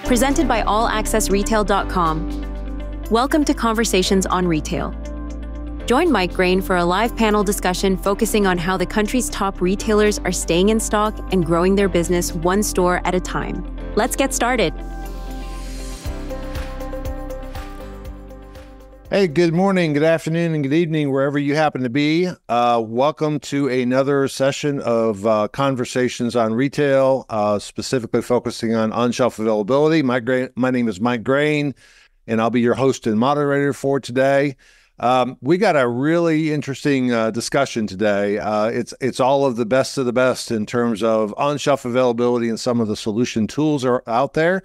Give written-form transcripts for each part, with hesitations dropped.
presented by allaccessretail.com. Welcome to Conversations on Retail. Join Mike Graen for a live panel discussion focusing on how the country's top retailers are staying in stock and growing their business one store at a time. Let's get started. Hey, good morning, good afternoon, and good evening, wherever you happen to be. Welcome to another session of Conversations on Retail, specifically focusing on on-shelf availability. My name is Mike Graen, and I'll be your host and moderator for today. We got a really interesting discussion today. It's all of the best in terms of on-shelf availability, and some of the solution tools are out there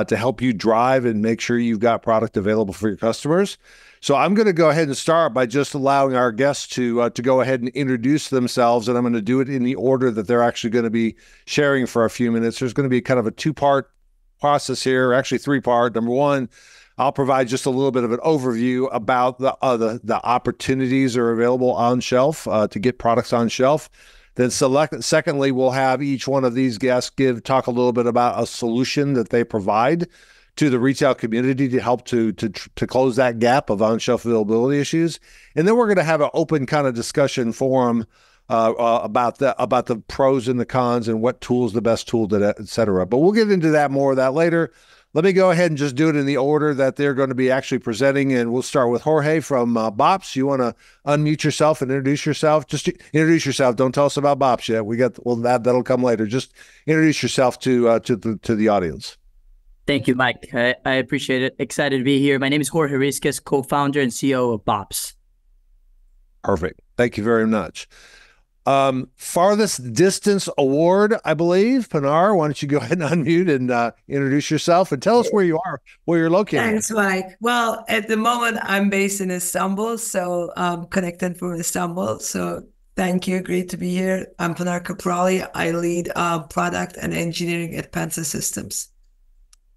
to help you drive and make sure you've got product available for your customers. So I'm going to go ahead and start by just allowing our guests to go ahead and introduce themselves, and I'm going to do it in the order that they're actually going to be sharing for a few minutes. There's going to be kind of a two-part process here, actually three-part. Number one, I'll provide just a little bit of an overview about the opportunities that are available on shelf to get products on shelf. Then secondly, we'll have each one of these guests talk a little bit about a solution that they provide to the retail community to help to close that gap of on-shelf availability issues. And then we're going to have an open kind of discussion forum about the pros and the cons and what tool is the best tool, et cetera. But we'll get into more of that later. Let me go ahead and just do it in the order that they're going to be actually presenting. And we'll start with Jorge from Bops. You want to unmute yourself and introduce yourself? Just introduce yourself. Don't tell us about Bops yet. That'll come later. Just introduce yourself to the audience. Thank you, Mike. I appreciate it. Excited to be here. My name is Jorge Rizquez, co-founder and CEO of Bops. Perfect. Thank you very much. Farthest distance award, I believe. Pinar, why don't you go ahead and unmute and introduce yourself and tell us where you are, where you're located. Thanks, Mike. Well, at the moment, I'm based in Istanbul, so I'm connected from Istanbul. So thank you. Great to be here. I'm Pinar Kaprali. I lead product and engineering at Pensa Systems.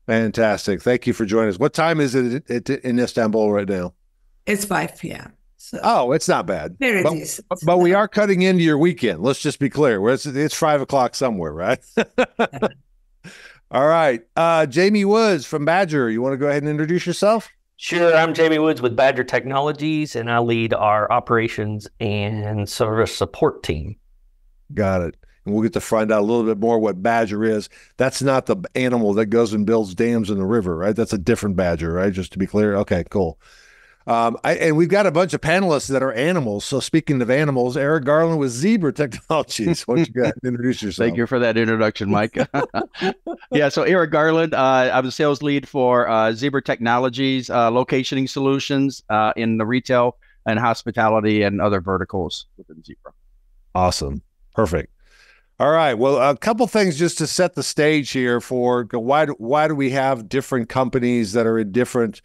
Fantastic. Thank you for joining us. What time is it in Istanbul right now? It's 5 p.m. So it's not bad. Very decent. But we are cutting into your weekend. Let's just be clear. It's 5 o'clock somewhere, right? All right. Jamie Woods from Badger. You want to go ahead and introduce yourself? Sure. I'm Jamie Woods with Badger Technologies, and I lead our operations and service support team. Got it. And we'll get to find out a little bit more what Badger is. That's not the animal that goes and builds dams in the river, right? That's a different Badger, right? Just to be clear. Okay, cool. And we've got a bunch of panelists that are animals. So speaking of animals, Eric Garland with Zebra Technologies. Why don't you go ahead and introduce yourself? Thank you for that introduction, Mike. Yeah, so Eric Garland, I'm the sales lead for Zebra Technologies, locationing solutions in the retail and hospitality and other verticals within Zebra. Awesome. Perfect. All right. Well, a couple things just to set the stage here for why do we have different companies that are in different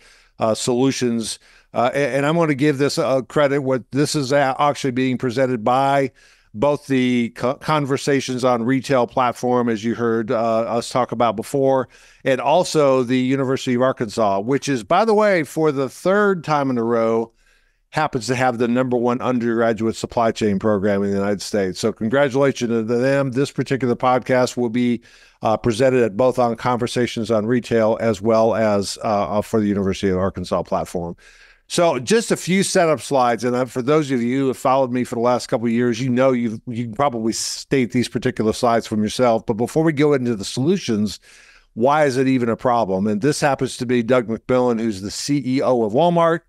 solutions? And I'm going to give this credit. What this is actually being presented by both the Conversations on Retail platform, as you heard us talk about before, and also the University of Arkansas, which is, by the way, for the third time in a row, happens to have the #1 undergraduate supply chain program in the United States. So congratulations to them. This particular podcast will be presented at both on Conversations on Retail as well as for the University of Arkansas platform. So just a few setup slides. And for those of you who have followed me for the last couple of years, you can probably state these particular slides from yourself. But before we go into the solutions, why is it even a problem? And this happens to be Doug McMillon, who's the CEO of Walmart,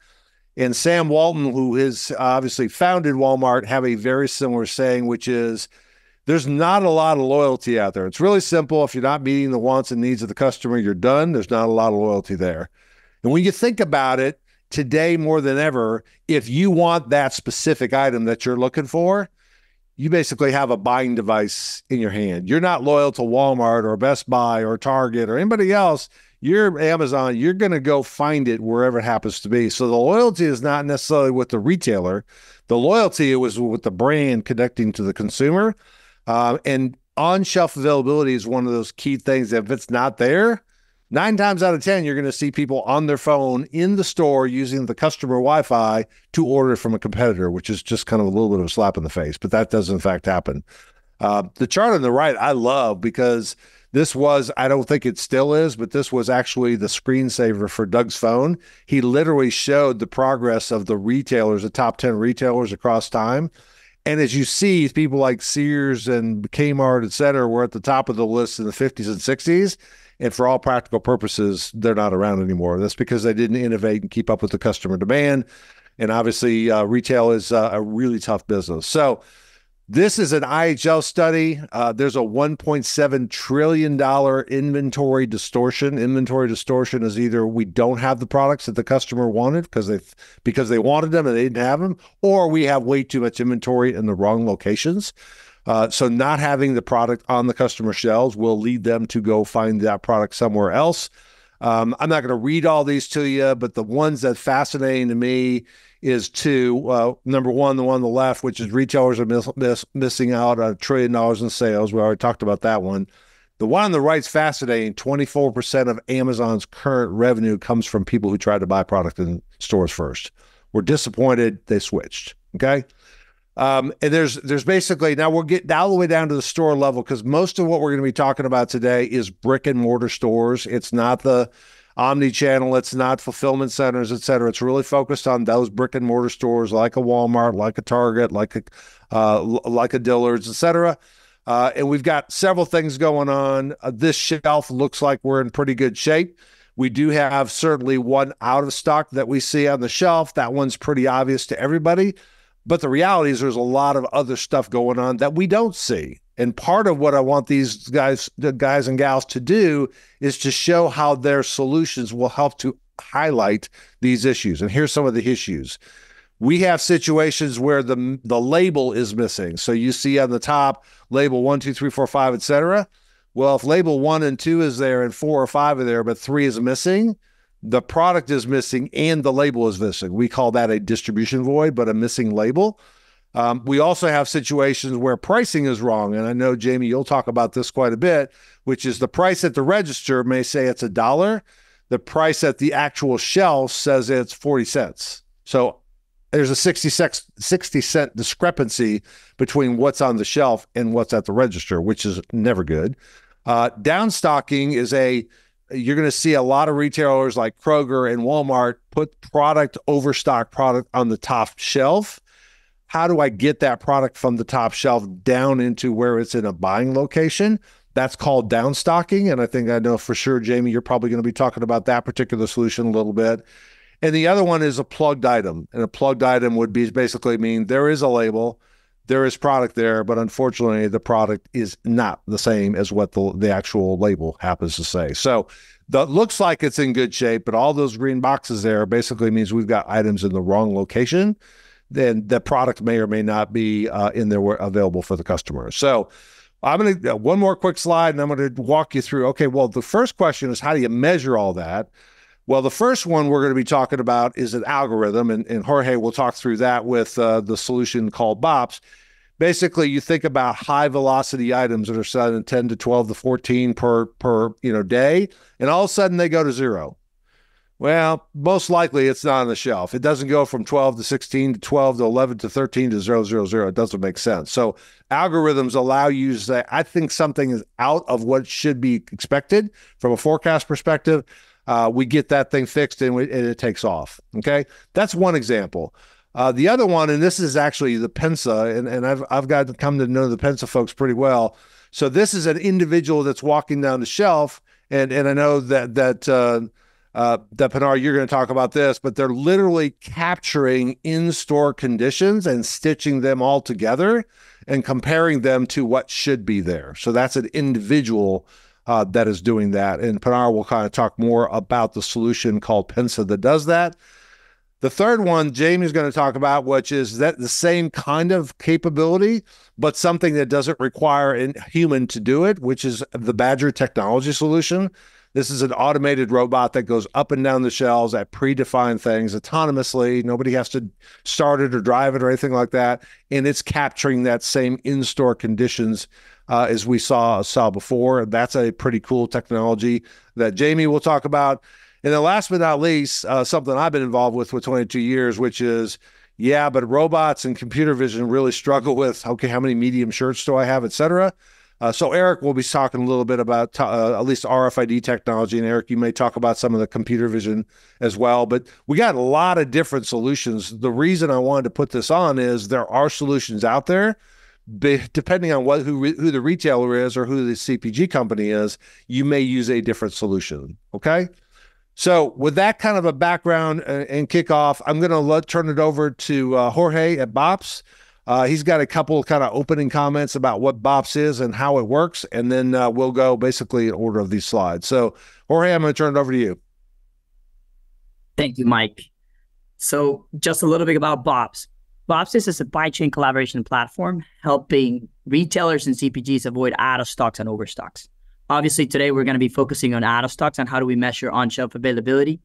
and Sam Walton, who has obviously founded Walmart, have a very similar saying, which is there's not a lot of loyalty out there. It's really simple. If you're not meeting the wants and needs of the customer, you're done. There's not a lot of loyalty there. And when you think about it, today more than ever, if you want that specific item that you're looking for, you basically have a buying device in your hand. You're not loyal to Walmart or Best Buy or Target or anybody else. You're Amazon, you're going to go find it wherever it happens to be. So the loyalty is not necessarily with the retailer. The loyalty was with the brand connecting to the consumer. And on-shelf availability is one of those key things. If it's not there, 9 times out of 10, you're going to see people on their phone in the store using the customer Wi-Fi to order from a competitor, which is just kind of a little bit of a slap in the face. But that does, in fact, happen. The chart on the right, I love because This was, I don't think it still is, but this was actually the screensaver for Doug's phone. He literally showed the progress of the retailers, the top 10 retailers across time. And as you see, people like Sears and Kmart, et cetera, were at the top of the list in the 50s and 60s. And for all practical purposes, they're not around anymore. That's because they didn't innovate and keep up with the customer demand. And obviously, retail is a really tough business. So this is an IHL study. There's a $1.7 trillion inventory distortion. Inventory distortion is either we don't have the products that the customer wanted because they wanted them and they didn't have them, or we have way too much inventory in the wrong locations. So not having the product on the customer shelves will lead them to go find that product somewhere else. I'm not going to read all these to you, but the ones that fascinating to me is two. Number one, the one on the left, which is retailers are missing out on $1 trillion in sales. We already talked about that one. The one on the right is fascinating. 24% of Amazon's current revenue comes from people who tried to buy product in stores first. We're disappointed they switched. Okay. And there's basically, now we'll get all the way down to the store level, because most of what we're going to be talking about today is brick and mortar stores. It's not the omni-channel, it's not fulfillment centers, et cetera. It's really focused on those brick and mortar stores like a Walmart, like a Target, like a Dillard's, et cetera. And we've got several things going on. This shelf looks like we're in pretty good shape. We do have certainly one out of stock that we see on the shelf. That one's pretty obvious to everybody. But the reality is there's a lot of other stuff going on that we don't see. And part of what I want these guys and gals to do is to show how their solutions will help to highlight these issues. And here's some of the issues. We have situations where the label is missing. So you see on the top, label 1, 2, 3, 4, 5, et cetera. Well, if label 1 and 2 is there and 4 or 5 are there, but 3 is missing, the product is missing and the label is missing. We call that a distribution void, but a missing label. We also have situations where pricing is wrong. And I know, Jamie, you'll talk about this quite a bit, which is the price at the register may say it's $1. The price at the actual shelf says it's 40 cents. So there's a 60-cent discrepancy between what's on the shelf and what's at the register, which is never good. Downstocking is you're going to see a lot of retailers like Kroger and Walmart put overstock product on the top shelf. How do I get that product from the top shelf down into where it's in a buying location? That's called downstocking. And I know for sure, Jamie, you're probably going to be talking about that particular solution a little bit. And the other one is a plugged item. And a plugged item would basically mean there is a label, there is product there, but unfortunately the product is not the same as what the actual label happens to say. So that looks like it's in good shape, but all those green boxes there basically means we've got items in the wrong location. Then the product may or may not be in there available for the customer. So I'm going to one more quick slide, and I'm going to walk you through. Okay, well, the first question is, how do you measure all that? Well, the first one we're going to be talking about is an algorithm, and Jorge will talk through that with the solution called BOPS. Basically, you think about high velocity items that are selling 10 to 12 to 14 per day, and all of a sudden they go to zero. Well, most likely it's not on the shelf. It doesn't go from 12 to 16 to 12 to 11 to 13 to 0, 0, 0. It doesn't make sense. So algorithms allow you to say, I think something is out of what should be expected from a forecast perspective. We get that thing fixed and it takes off. Okay, that's one example. The other one, and this is actually the Pensa, and I've got to come to know the Pensa folks pretty well. So this is an individual that's walking down the shelf, and I know that Pinar, you're going to talk about this, but they're literally capturing in-store conditions and stitching them all together and comparing them to what should be there. So that's an individual that is doing that. And Pinar will kind of talk more about the solution called Pensa that does that. The third one, Jamie's going to talk about, which is that the same kind of capability, but something that doesn't require a human to do it, which is the Badger technology solution. This is an automated robot that goes up and down the shelves at predefined things autonomously. Nobody has to start it or drive it or anything like that. And it's capturing that same in-store conditions as we saw before. That's a pretty cool technology that Jamie will talk about. And then last but not least, something I've been involved with for 22 years, which is, but robots and computer vision really struggle with, okay, how many medium shirts do I have, et cetera. So Eric will be talking a little bit about at least RFID technology, and Eric, you may talk about some of the computer vision as well. But we got a lot of different solutions. The reason I wanted to put this on is there are solutions out there. Depending on who the retailer is or who the CPG company is, you may use a different solution. Okay. So with that kind of a background and kickoff, I'm going to turn it over to Jorge at BOPS. He's got a couple kind of opening comments about what BOPS is and how it works, and then we'll go basically in order of these slides. So Jorge, I'm going to turn it over to you. Thank you, Mike. So just a little bit about BOPS. BOPS is a supply chain collaboration platform helping retailers and CPGs avoid out of stocks and overstocks. Obviously, today we're going to be focusing on out of stocks and how do we measure on-shelf availability.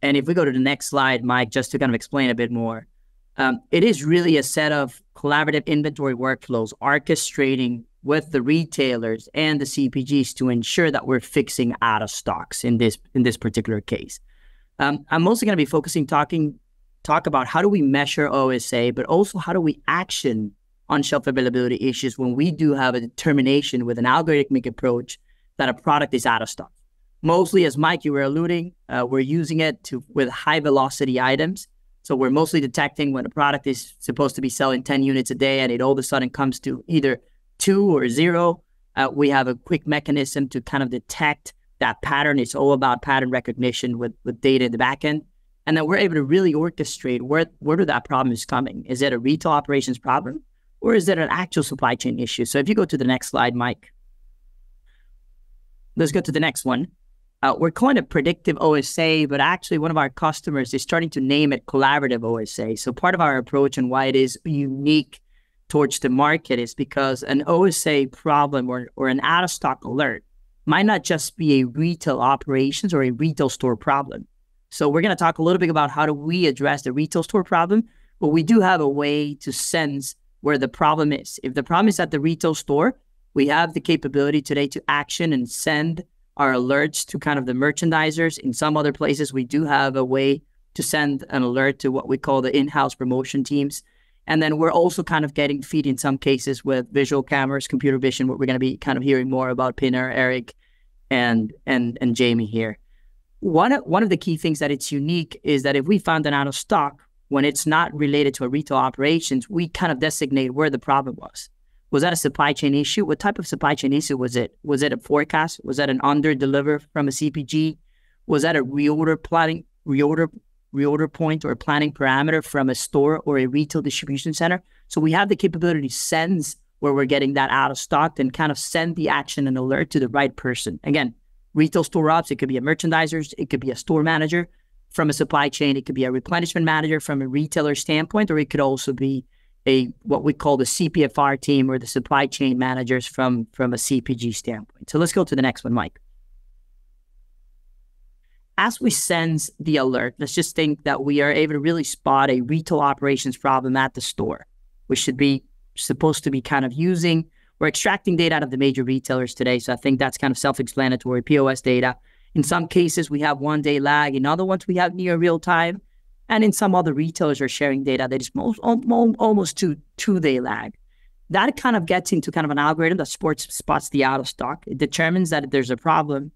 And if we go to the next slide, Mike, just to kind of explain a bit more, it is really a set of collaborative inventory workflows orchestrating with the retailers and the CPGs to ensure that we're fixing out of stocks in this particular case. I'm mostly going to be focusing talk about how do we measure OSA, but also how do we action on-shelf availability issues when we do have a determination with an algorithmic approach that a product is out of stock. Mostly, as Mike, you were alluding, we're using it with high velocity items. So we're mostly detecting when a product is supposed to be selling 10 units a day and it all of a sudden comes to either 2 or 0. We have a quick mechanism to kind of detect that pattern. It's all about pattern recognition with data in the back end. And then we're able to really orchestrate where that problem is coming. Is it a retail operations problem or is it an actual supply chain issue? So if you go to the next slide, Mike, let's go to the next one. We're calling it predictive OSA, but actually one of our customers is starting to name it collaborative OSA. So part of our approach and why it is unique towards the market is because an OSA problem or an out-of-stock alert might not just be a retail operations or a retail store problem. So we're going to talk a little bit about how do we address the retail store problem, but we do have a way to sense where the problem is. If the problem is at the retail store, we have the capability today to action and send our alerts to kind of the merchandisers. In some other places, we do have a way to send an alert to what we call the in-house promotion teams. And then we're also kind of getting feed in some cases with visual cameras, computer vision, what we're going to be kind of hearing more about Pinner, Eric, and Jamie here. One of the key things that it's unique is that if we found an out of stock, when it's not related to a retail operations, we kind of designate where the problem was. Was that a supply chain issue? What type of supply chain issue was it? Was it a forecast? Was that an under deliver from a CPG? Was that a reorder point or planning parameter from a store or a retail distribution center? So we have the capability to sense where we're getting that out of stock and kind of send the action and alert to the right person. Again, retail store ops, it could be a merchandiser, it could be a store manager from a supply chain, it could be a replenishment manager from a retailer standpoint, or it could also be what we call the CPFR team or the supply chain managers from a CPG standpoint. So let's go to the next one, Mike. As we sense the alert, let's just think that we are able to really spot a retail operations problem at the store. We should be supposed to be kind of we're extracting data out of the major retailers today. So I think that's kind of self-explanatory, POS data. In some cases, we have 1-day lag. In other ones, we have near real time. And in some other retailers are sharing data that is almost 2-day lag. That kind of gets into kind of an algorithm that spots the out of stock. It determines that there's a problem.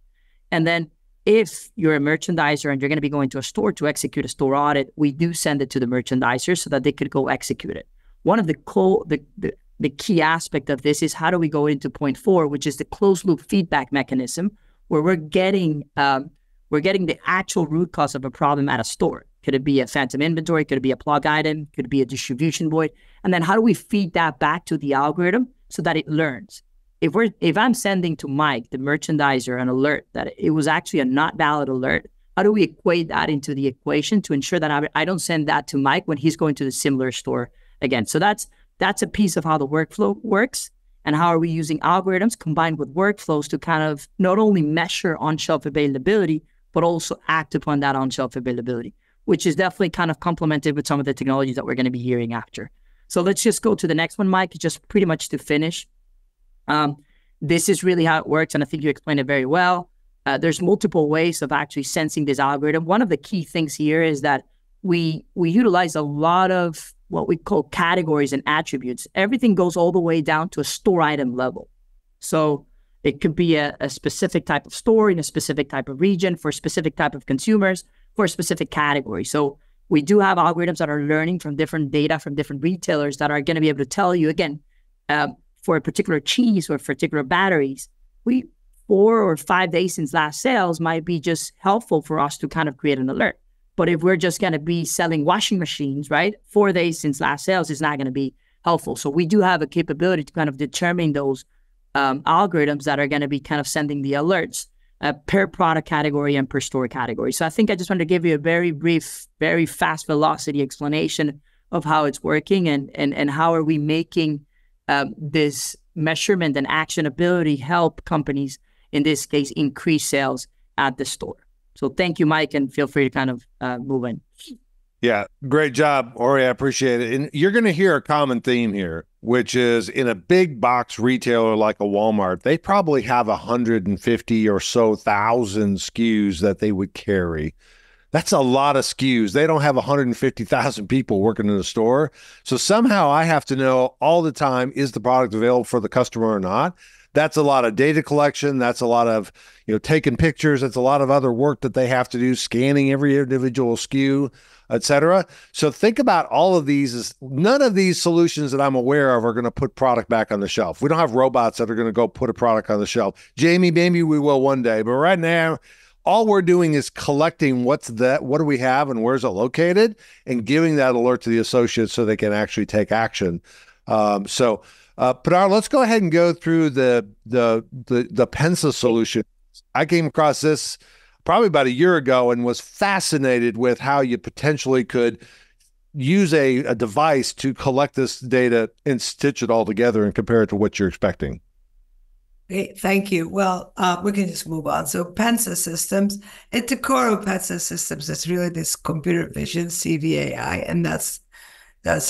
And then if you're a merchandiser and you're going to be going to a store to execute a store audit, we do send it to the merchandiser so that they could go execute it. One of the key aspect of this is how do we go into point 4, which is the closed loop feedback mechanism, where we're getting the actual root cause of a problem at a store. Could it be a phantom inventory? Could it be a plug item? Could it be a distribution void? And then how do we feed that back to the algorithm so that it learns? If I'm sending to Mike, the merchandiser, an alert that it was actually a not valid alert, how do we equate that into the equation to ensure that I don't send that to Mike when he's going to the similar store again? So that's a piece of how the workflow works and how are we using algorithms combined with workflows to kind of not only measure on-shelf availability, but also act upon that on-shelf availability, which is definitely kind of complemented with some of the technologies that we're going to be hearing after. So let's just go to the next one, Mike, just pretty much to finish. This is really how it works, and I think you explained it very well. There's multiple ways of actually sensing this algorithm. One of the key things here is that we utilize a lot of what we call categories and attributes. Everything goes all the way down to a store item level. So it could be a specific type of store in a specific type of region for a specific type of consumers for a specific category. So we do have algorithms that are learning from different data from different retailers that are going to be able to tell you, again, for a particular cheese or particular batteries, 4 or 5 days since last sales might be just helpful for us to kind of create an alert. But if we're just going to be selling washing machines, right, 4 days since last sales is not going to be helpful. So we do have a capability to kind of determine those algorithms that are going to be kind of sending the alerts per product category and per store category. So I think I just wanted to give you a very brief, very fast velocity explanation of how it's working and how are we making this measurement and actionability help companies, in this case, increase sales at the store. So thank you, Mike, and feel free to kind of move in. Yeah, great job, Ori. I appreciate it. And you're going to hear a common theme here, which is in a big box retailer like a Walmart, they probably have 150 or so thousand SKUs that they would carry. That's a lot of SKUs. They don't have 150,000 people working in the store. So somehow I have to know all the time, is the product available for the customer or not? That's a lot of data collection. That's a lot of, taking pictures. That's a lot of other work that they have to do, scanning every individual SKU, et cetera. So think about all of these. None of these solutions that I'm aware of are going to put product back on the shelf. We don't have robots that are going to go put a product on the shelf. Jamie, maybe we will one day. But right now, all we're doing is collecting what do we have and where's it located, and giving that alert to the associates so they can actually take action. Pinar, let's go ahead and go through the Pensa solution. I came across this probably about a year ago and was fascinated with how you potentially could use a device to collect this data and stitch it all together and compare it to what you're expecting. Great, thank you. Well, we can just move on. So Pensa Systems, at the core of Pensa Systems, it's really this computer vision, CVAI, and that's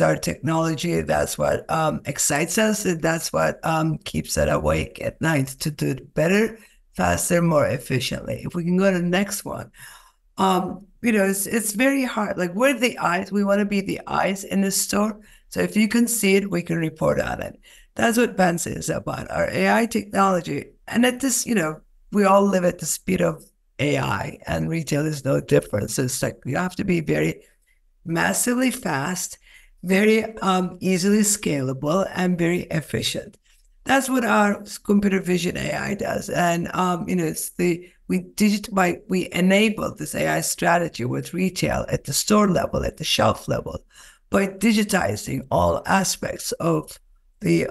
our technology. That's what excites us, and that's what keeps us awake at night to do it better, faster, more efficiently. If we can go to the next one, it's very hard. Like, we're the eyes. We want to be the eyes in the store. So if you can see it, we can report on it. That's what Pensa is about, our AI technology. And at this, we all live at the speed of AI, and retail is no different. So it's like you have to be very massively fast, very easily scalable, and very efficient. That's what our computer vision AI does. And we enable this AI strategy with retail at the store level, at the shelf level, by digitizing all aspects of the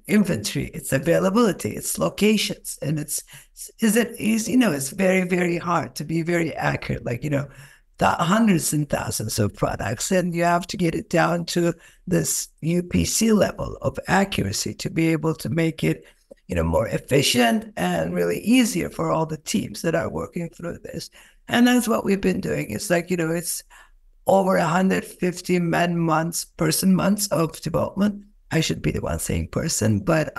inventory, its availability, its locations, and it's very, very hard to be very accurate. Like, the hundreds and thousands of products, and you have to get it down to this UPC level of accuracy to be able to make it, more efficient and really easier for all the teams that are working through this. And that's what we've been doing. It's like, it's over 150 person months of development. I should be the one saying person, but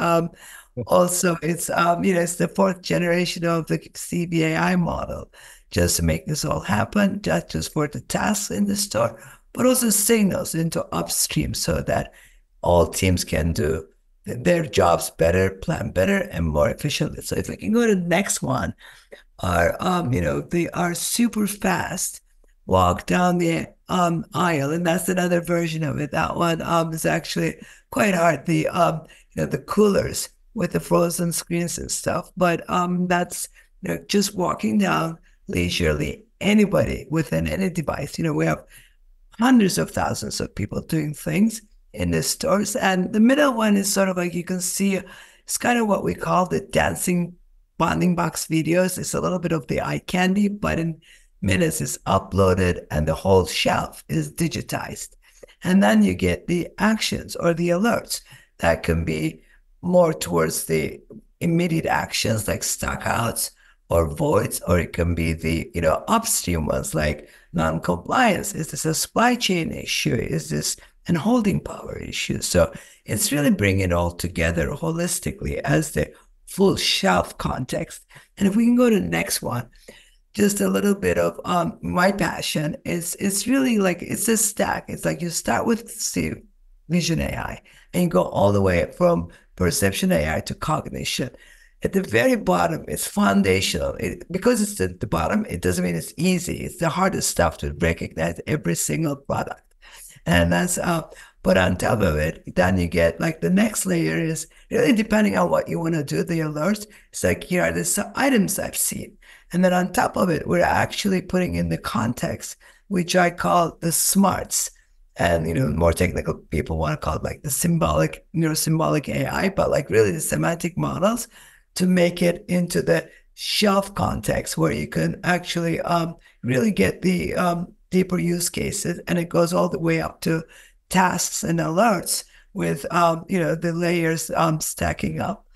also it's it's the 4th generation of the CVAI model, just to make this all happen, not just for the tasks in the store, but also signals into upstream so that all teams can do their jobs better, plan better, and more efficiently. So if we can go to the next one, they are super fast walk down the aisle, and that's another version of it. That one is actually quite hard. The coolers with the frozen screens and stuff, but that's just walking down leisurely. Anybody within any device. We have hundreds of thousands of people doing things in the stores, and the middle one is sort of like, you can see, it's kind of what we call the dancing bonding box videos. It's a little bit of the eye candy, but in minutes is uploaded and the whole shelf is digitized. And then you get the actions or the alerts that can be more towards the immediate actions like stockouts or voids, or it can be the upstream ones like non-compliance. Is this a supply chain issue? Is this an holding power issue? So it's really bringing it all together holistically as the full shelf context. And if we can go to the next one, just a little bit of my passion is, it's really like, it's a stack. It's like you start with Vision AI and you go all the way from perception AI to cognition. At the very bottom, it's foundational. Because it's at the bottom, it doesn't mean it's easy. It's the hardest stuff to recognize every single product. And that's, but on top of it, then you get like the next layer is really depending on what you want to do, the alerts. It's like, here are the items I've seen. And then on top of it, we're actually putting in the context, which I call the smarts. And, more technical people want to call it like the symbolic, neurosymbolic AI, but like really the semantic models to make it into the shelf context where you can actually really get the deeper use cases. And it goes all the way up to tasks and alerts with, the layers stacking up.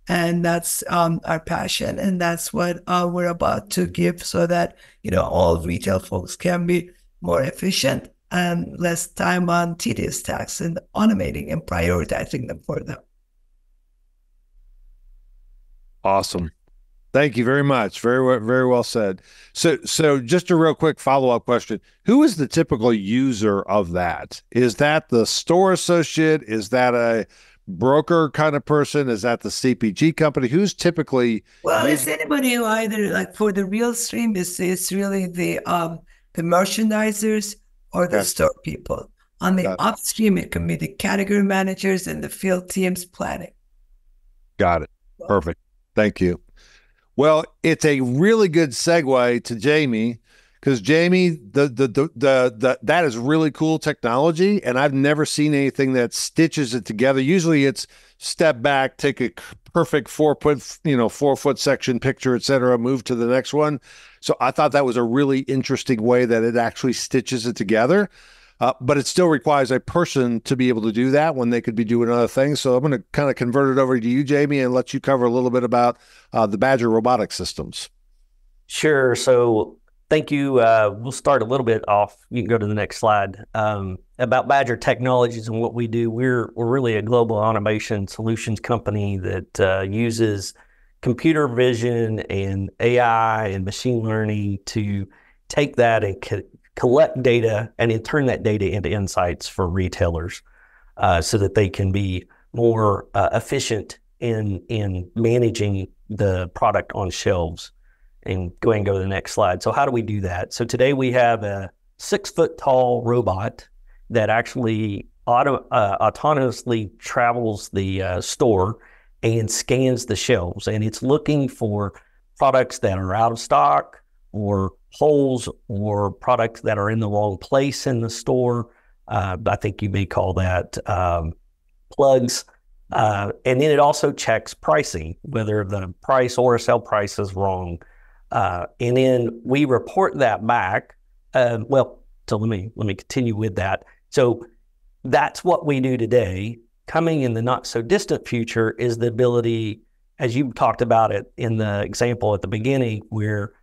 And that's our passion. And that's what we're about to give so that, all retail folks can be more efficient and less time on tedious tasks and automating and prioritizing them for them. Awesome. Thank you very much. Very well said. So just a real quick follow-up question. Who is the typical user of that? Is that the store associate? Is that a broker kind of person? Is that the CPG company? Who's typically... Well, it's anybody who either, like for the real stream, it's really the merchandisers or the store people. On the upstream, it can be the category managers and the field teams planning. Got it. Perfect. Thank you. Well, it's a really good segue to Jamie, because Jamie, that is really cool technology, and I've never seen anything that stitches it together. Usually, it's step back, take a perfect 4-foot section picture, et cetera, move to the next one. So I thought that was a really interesting way that it actually stitches it together. But it still requires a person to be able to do that when they could be doing other things. So I'm going to kind of convert it over to you, Jamie, and let you cover a little bit about the Badger robotic systems. Sure. So thank you. We'll start a little bit off. You can go to the next slide. About Badger Technologies and what we do. We're really a global automation solutions company that uses computer vision and AI and machine learning to take that and collect data and then turn that data into insights for retailers so that they can be more efficient in managing the product on shelves. And go ahead and go to the next slide. So how do we do that? So today we have a 6-foot tall robot that actually autonomously travels the store and scans the shelves. And it's looking for products that are out of stock or holes or products that are in the wrong place in the store. I think you may call that plugs. And then it also checks pricing, whether the price or sell price is wrong. And then we report that back. So let me continue with that. So that's what we do today. Coming in the not so distant future is the ability, as you talked about it in the example at the beginning, where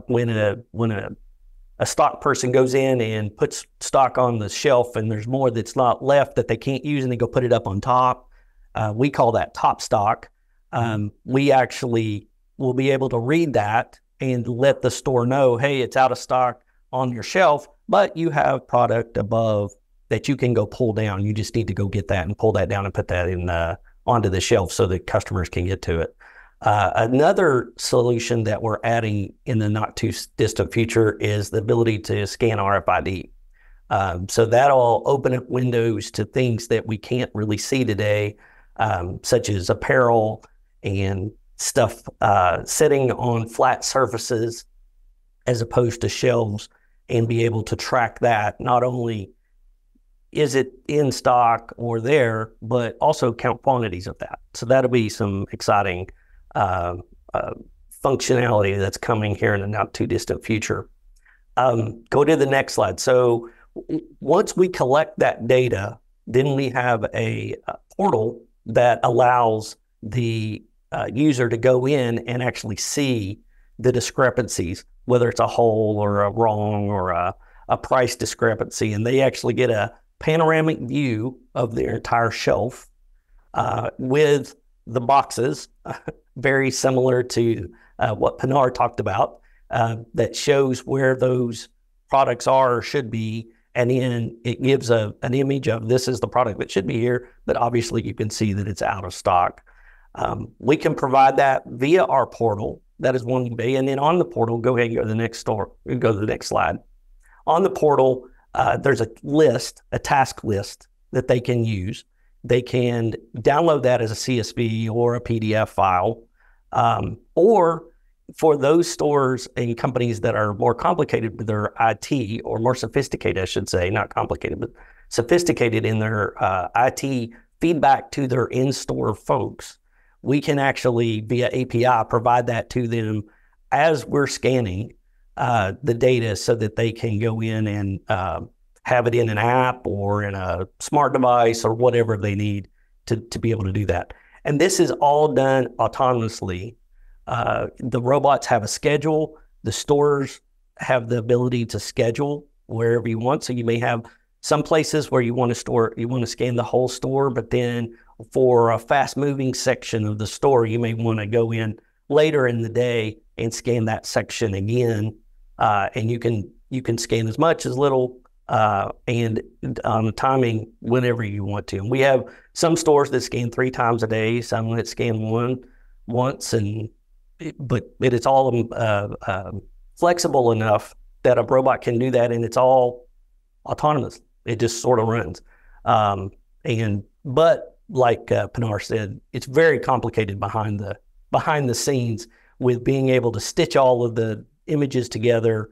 when a stock person goes in and puts stock on the shelf and there's more that's not left that they can't use and they go put it up on top, we call that top stock. We actually will be able to read that and let the store know, hey, it's out of stock on your shelf, but you have product above that you can go pull down. You just need to go get that and pull that down and put that in onto the shelf so that customers can get to it. Another solution that we're adding in the not too distant future is the ability to scan RFID. So that'll open up windows to things that we can't really see today, such as apparel and stuff sitting on flat surfaces as opposed to shelves, and be able to track that. Not only is it in stock or there, but also count quantities of that. So that'll be some exciting functionality that's coming here in the not too distant future. Go to the next slide. So once we collect that data, then we have a portal that allows the user to go in and actually see the discrepancies, whether it's a hole or a wrong or a price discrepancy. And they actually get a panoramic view of their entire shelf with the boxes, very similar to what Pinar talked about, that shows where those products are or should be. and then it gives an image of this is the product that should be here, but obviously you can see that it's out of stock. We can provide that via our portal. That is one way. And then on the portal, go ahead and go to the next slide. On the portal, there's a task list that they can use. They can download that as a CSV or a PDF file, or for those stores and companies that are more complicated with their IT, or more sophisticated, I should say, not complicated, but sophisticated in their IT feedback to their in-store folks, we can actually, via API, provide that to them as we're scanning the data so that they can go in and have it in an app or in a smart device or whatever they need to be able to do that. And this is all done autonomously. The robots have a schedule. The stores have the ability to schedule wherever you want. So you may have some places where you want to scan the whole store, but then for a fast-moving section of the store, you may want to go in later in the day and scan that section again. And you can scan as much, as little, and on the timing whenever you want to. And we have some stores that scan 3 times a day, some that scan once, but it's all flexible enough that a robot can do that, and it's all autonomous. It just sort of runs. But like Pinar said, it's very complicated behind the scenes with being able to stitch all of the images together,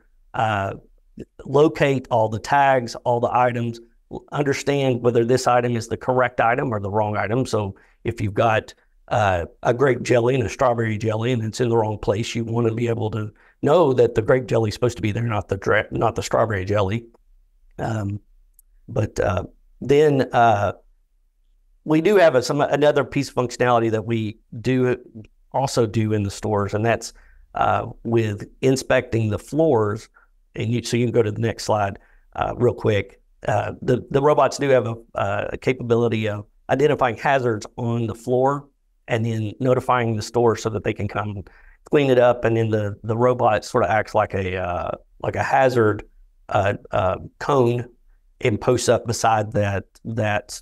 locate all the tags, all the items, understand whether this item is the correct item or the wrong item. So if you've got a grape jelly and a strawberry jelly and it's in the wrong place, you want to be able to know that the grape jelly is supposed to be there, not the strawberry jelly. But then we do have another piece of functionality that we also do in the stores, and that's with inspecting the floors. And so you can go to the next slide real quick. The robots do have a capability of identifying hazards on the floor and then notifying the store so that they can come clean it up. And then the robot sort of acts like a hazard cone and posts up beside that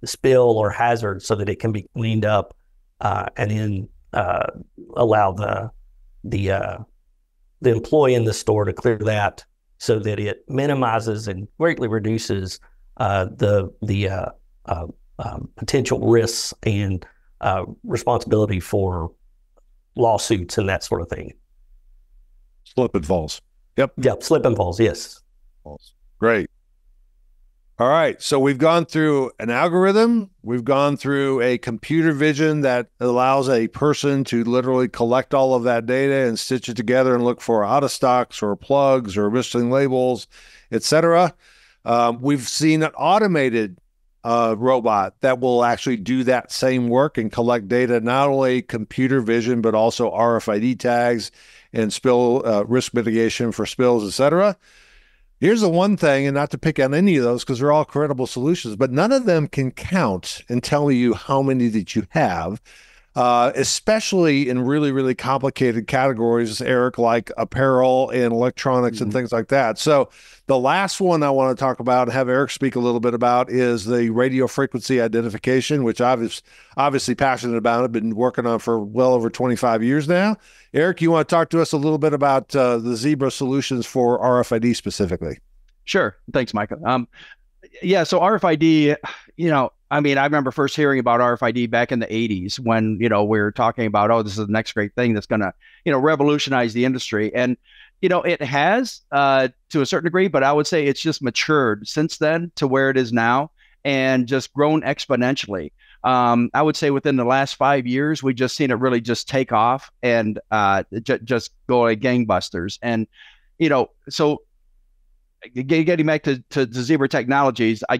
spill or hazard so that it can be cleaned up, and then allow the employee in the store to clear that so that it minimizes and greatly reduces the potential risks and responsibility for lawsuits and that sort of thing. Slip and falls. Yep, slip and falls, yes. Great. All right, so we've gone through an algorithm. We've gone through a computer vision that allows a person to literally collect all of that data and stitch it together and look for out of stocks or plugs or missing labels, etc. We've seen an automated robot that will actually do that same work and collect data, not only computer vision, but also RFID tags and spill risk mitigation for spills, etc. Here's the one thing, and not to pick on any of those because they're all credible solutions, but none of them can count and tell you how many that you have, especially in really, really complicated categories, Eric, like apparel and electronics and things like that. So the last one I want to talk about, have Eric speak a little bit about, is the radio frequency identification, which I'm obviously passionate about. I've been working on for well over 25 years now. Eric, you want to talk to us a little bit about the Zebra solutions for RFID specifically? Sure. Thanks, Micah. So RFID, I remember first hearing about RFID back in the 80s when, we were talking about, this is the next great thing that's going to, revolutionize the industry. And, it has to a certain degree, but I would say it's just matured since then to where it is now and just grown exponentially. I would say within the last 5 years, we just seen it really just take off and just go like gangbusters. And, so getting back to Zebra Technologies, I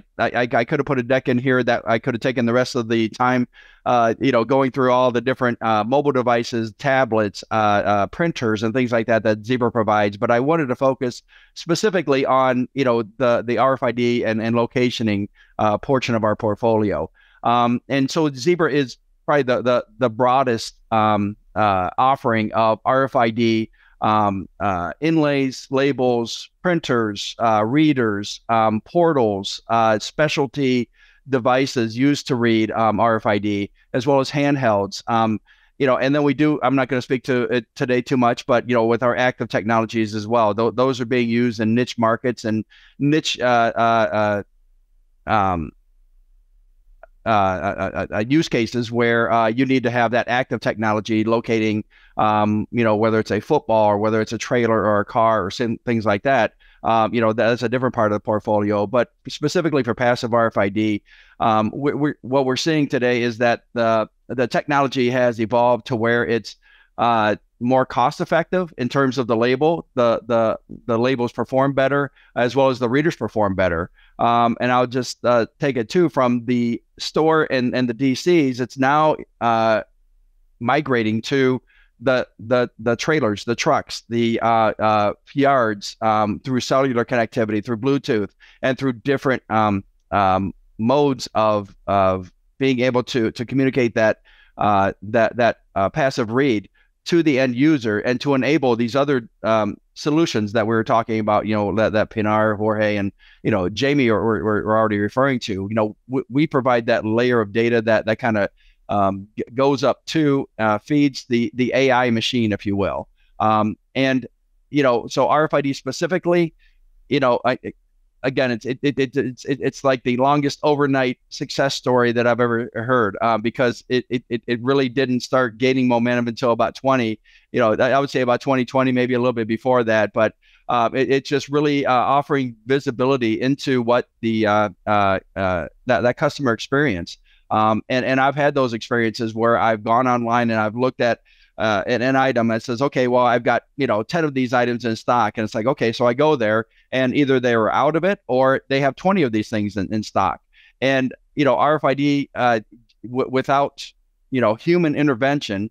could have put a deck in here that I could have taken the rest of the time, going through all the different mobile devices, tablets, printers, and things like that Zebra provides. But I wanted to focus specifically on, the RFID and locationing portion of our portfolio. And so Zebra is probably the broadest offering of RFID inlays, labels, printers, readers, portals, specialty devices used to read RFID, as well as handhelds. And then we do, I'm not going to speak to it today too much, but, with our active technologies as well, those are being used in niche markets and niche use cases where you need to have that active technology locating, whether it's a football or whether it's a trailer or a car or things like that. That's a different part of the portfolio. But specifically for passive RFID, what we're seeing today is that the technology has evolved to where it's more cost effective in terms of the label. The labels perform better, as well as the readers perform better. And I'll just take it too from the store and the DCs. It's now migrating to the trailers, the trucks, the yards, through cellular connectivity, through Bluetooth, and through different modes of being able to communicate that passive read to the end user, and to enable these other solutions that we were talking about, that Pinar, Jorge, and Jamie were already referring to. We provide that layer of data that kind of goes up to feeds the AI machine, if you will. So RFID specifically, again, it's like the longest overnight success story that I've ever heard, because it really didn't start gaining momentum until about 20. I would say about 2020, maybe a little bit before that, but it's just really offering visibility into what that customer experience. And I've had those experiences where I've gone online and I've looked at an item that says, okay, well, I've got 10 of these items in stock, and it's like, okay, so I go there, and either they were out of it or they have 20 of these things in stock. And RFID without human intervention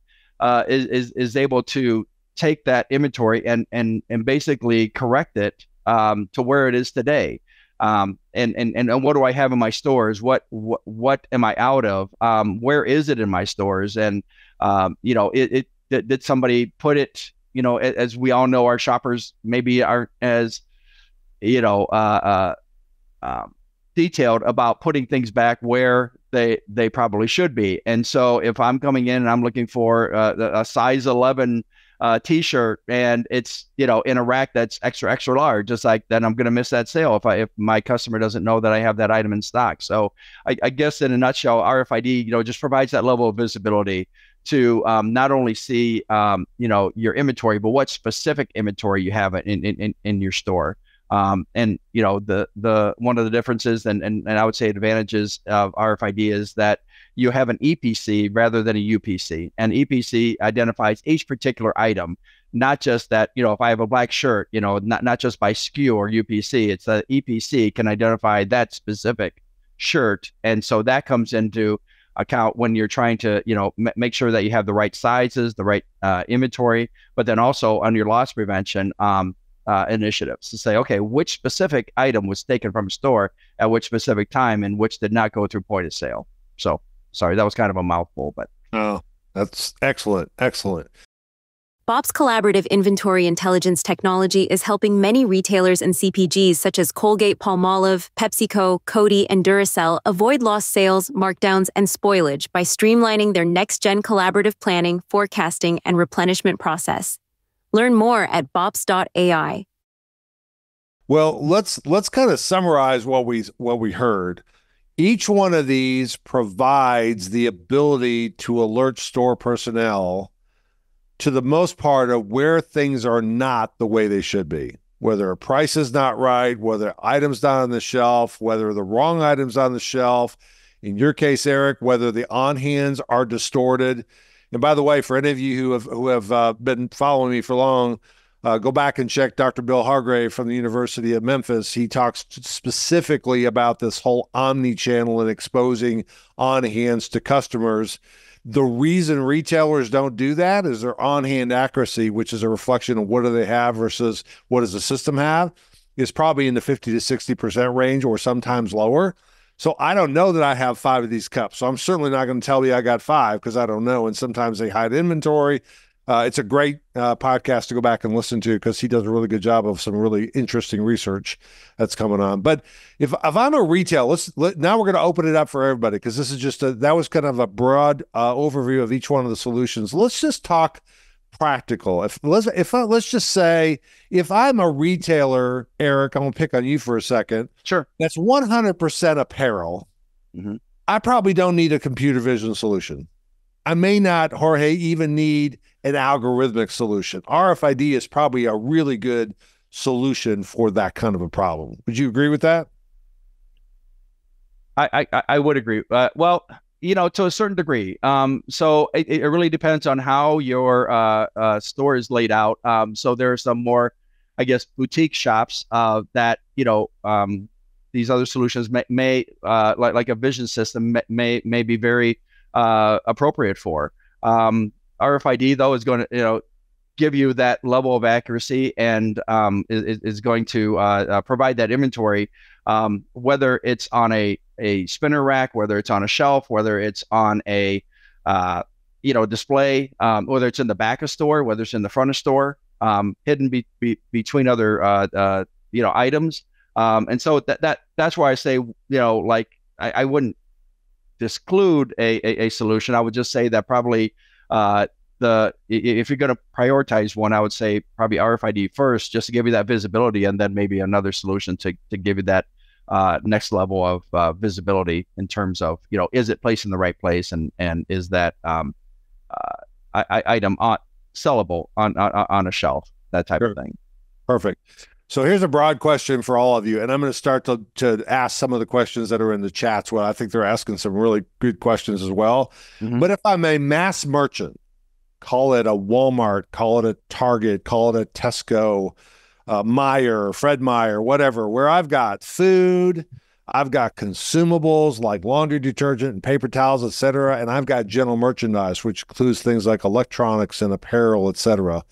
is able to take that inventory and basically correct it to where it is today. And what do I have in my stores? What am I out of? Where is it in my stores? And did somebody put it? As we all know, our shoppers maybe aren't as detailed about putting things back where they probably should be. And so if I'm coming in and I'm looking for a size 11 t-shirt, and it's in a rack that's extra large, just like, then I'm going to miss that sale if my customer doesn't know that I have that item in stock. So I guess in a nutshell, RFID just provides that level of visibility to not only see your inventory, but what specific inventory you have in your store. And the one of the differences and I would say advantages of RFID is that you have an EPC rather than a UPC. And EPC identifies each particular item, not just that, if I have a black shirt, not just by SKU or UPC. It's the EPC can identify that specific shirt. And so that comes into account when you're trying to, make sure that you have the right sizes, the right inventory, but then also on your loss prevention initiatives to say, okay, which specific item was taken from a store at which specific time and which did not go through point of sale. So sorry, that was kind of a mouthful, but. Oh, that's excellent. Excellent. Bob's collaborative inventory intelligence technology is helping many retailers and CPGs such as Colgate-Palmolive, PepsiCo, Coty, and Duracell avoid lost sales, markdowns, and spoilage by streamlining their next-gen collaborative planning, forecasting, and replenishment process. Learn more at bops.ai. Well, let's kind of summarize what we heard. Each one of these provides the ability to alert store personnel to the most part of where things are not the way they should be, whether a price is not right, whether items not on the shelf, whether the wrong items on the shelf. In your case, Eric, whether the on-hands are distorted. And by the way, for any of you who have been following me for long, go back and check Dr. Bill Hargrave from the University of Memphis. He talks specifically about this whole omni-channel and exposing on-hands to customers. The reason retailers don't do that is their on-hand accuracy, which is a reflection of what do they have versus what does the system have, is probably in the 50 to 60% range or sometimes lower. So I don't know that I have 5 of these cups. So I'm certainly not going to tell you I got 5 because I don't know. And sometimes they hide inventory. It's a great podcast to go back and listen to because he does a really good job of some really interesting research that's coming on. But if I'm a retail, now we're going to open it up for everybody because this is just that was kind of a broad overview of each one of the solutions. Let's just talk practical. Let's just say if I'm a retailer, Eric, I'm going to pick on you for a second. Sure. That's 100% apparel. Mm-hmm. I probably don't need a computer vision solution. I may not, Jorge, even need an algorithmic solution. RFID is probably a really good solution for that kind of a problem. Would you agree with that? I would agree. Well, to a certain degree. So it really depends on how your store is laid out. So there are some more, I guess, boutique shops that these other solutions may like a vision system may be very appropriate for. RFID though is going to give you that level of accuracy and is going to provide that inventory, whether it's on a spinner rack, whether it's on a shelf, whether it's on a display, whether it's in the back of store, whether it's in the front of store, hidden between other items. And so that's why I say I wouldn't disclude a solution. I would just say that probably if you're going to prioritize one, I would say probably RFID first, just to give you that visibility, and then maybe another solution to give you that next level of visibility in terms of is it placed in the right place, and is that item sellable on a shelf, that type of thing. Perfect. So here's a broad question for all of you, and I'm going to start to ask some of the questions that are in the chats. Well, I think they're asking some really good questions as well. Mm-hmm. But if I'm a mass merchant, call it a Walmart, call it a Target, call it a Tesco, Meyer, Fred Meyer, whatever, where I've got food, I've got consumables like laundry detergent and paper towels, et cetera, and I've got general merchandise, which includes things like electronics and apparel, et cetera.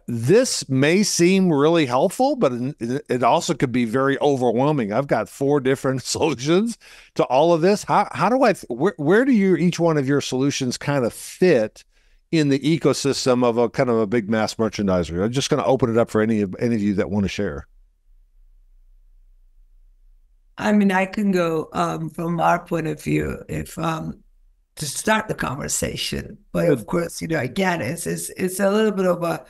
This may seem really helpful, but it also could be very overwhelming. I've got 4 different solutions to all of this. How do where do each one of your solutions kind of fit in the ecosystem of a kind of a big mass merchandiser? I'm just going to open it up for any of you that want to share. I mean, I can go from our point of view if to start the conversation, but of course, again, it's a little bit of a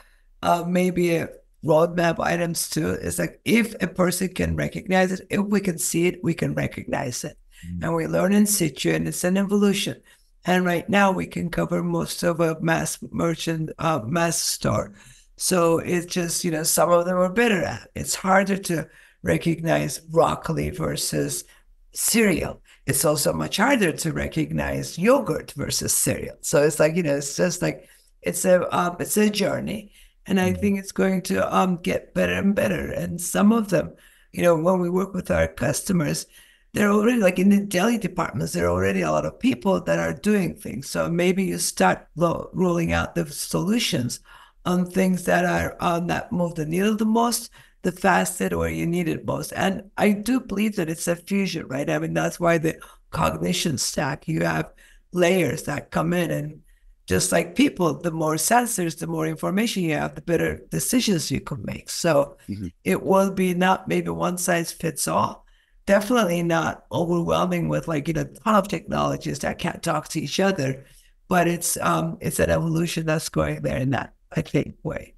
maybe a roadmap items too. It's like if a person can recognize it, if we can see it, we can recognize it. Mm-hmm. And we learn in situ, and it's an evolution. And right now we can cover most of a mass merchant, mass store. So it's just, some of them are better at it. It's harder to recognize broccoli versus cereal. It's also much harder to recognize yogurt versus cereal. So it's like, it's just like, it's a journey. And I think it's going to get better and better. And some of them, when we work with our customers, they're already like in the deli departments, there are already a lot of people that are doing things. So maybe you start rolling out the solutions on things that are that move the needle the most, the fastest, or you need it most. And I do believe that it's a fusion, right? I mean, that's why the cognition stack, you have layers that come in, and just like people, the more sensors, the more information you have, the better decisions you can make. So it will be not maybe one size fits all. Definitely not overwhelming with a ton of technologies that can't talk to each other, but it's an evolution that's going there in that, I think, way.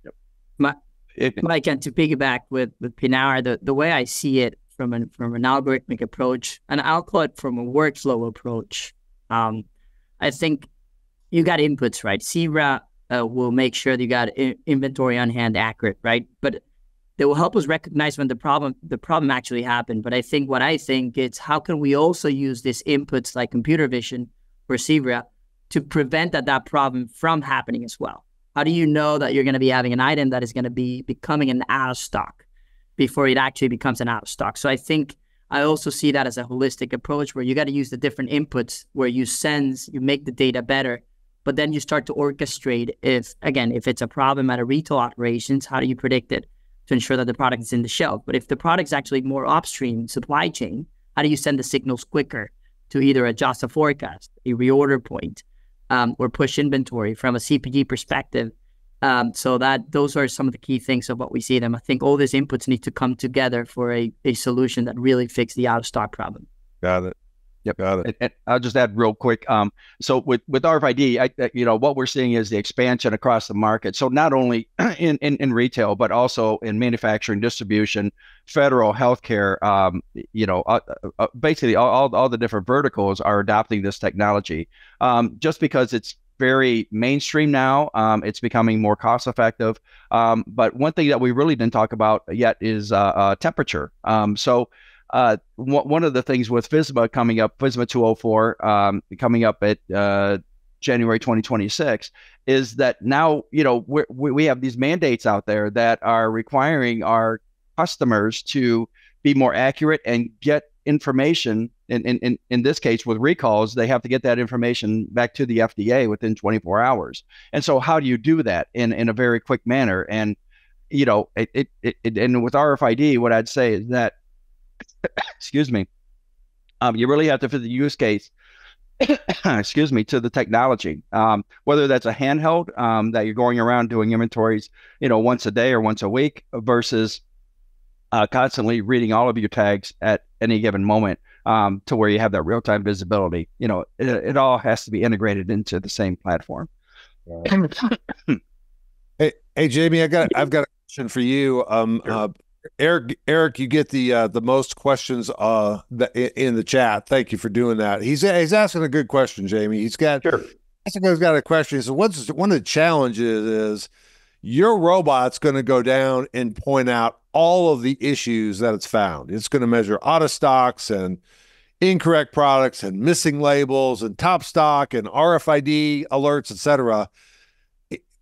Yep. Mike, and to piggyback with Pinar, the way I see it from an algorithmic approach, and I'll call it from a workflow approach, I think you got inputs, right? Zebra will make sure that you got inventory on hand accurate, right? But they will help us recognize when the problem actually happened. But I think it's how can we also use these inputs like computer vision for Zebra to prevent that problem from happening as well? How do you know that you're going to be having an item that is going to be becoming an out of stock before it actually becomes an out of stock? So I think I also see that as a holistic approach where you got to use the different inputs where you make the data better, but then you start to orchestrate if it's a problem at a retail operations, how do you predict it to ensure that the product is in the shelf? But if the product's actually more upstream supply chain, how do you send the signals quicker to either adjust a forecast, a reorder point, or push inventory from a CPG perspective. So those are some of the key things of what we see them. I think all these inputs need to come together for a solution that really fixes the out of stock problem. Got it. Yep. Got it. And I'll just add real quick. So with RFID, what we're seeing is the expansion across the market. So not only in retail, but also in manufacturing, distribution, federal, healthcare. Basically all the different verticals are adopting this technology. Just because it's very mainstream now, it's becoming more cost effective. But one thing that we really didn't talk about yet is temperature. One of the things with FSMA coming up, FSMA 204, coming up at January 2026, is that now, we have these mandates out there that are requiring our customers to be more accurate and get information. In this case, with recalls, they have to get that information back to the FDA within 24 hours. And so how do you do that in a very quick manner? And, and with RFID, what I'd say is that, excuse me, you really have to fit the use case, excuse me, to the technology, whether that's a handheld that you're going around doing inventories, once a day or once a week versus constantly reading all of your tags at any given moment to where you have that real-time visibility. It all has to be integrated into the same platform. Hey, Jamie, I've got a question for you. Sure. Eric, you get the most questions in the chat. Thank you for doing that. He's asking a good question, Jamie. He's got a question. So one of the challenges is your robot's going to go down and point out all of the issues that it's found. It's going to measure out of stocks and incorrect products and missing labels and top stock and RFID alerts, etc.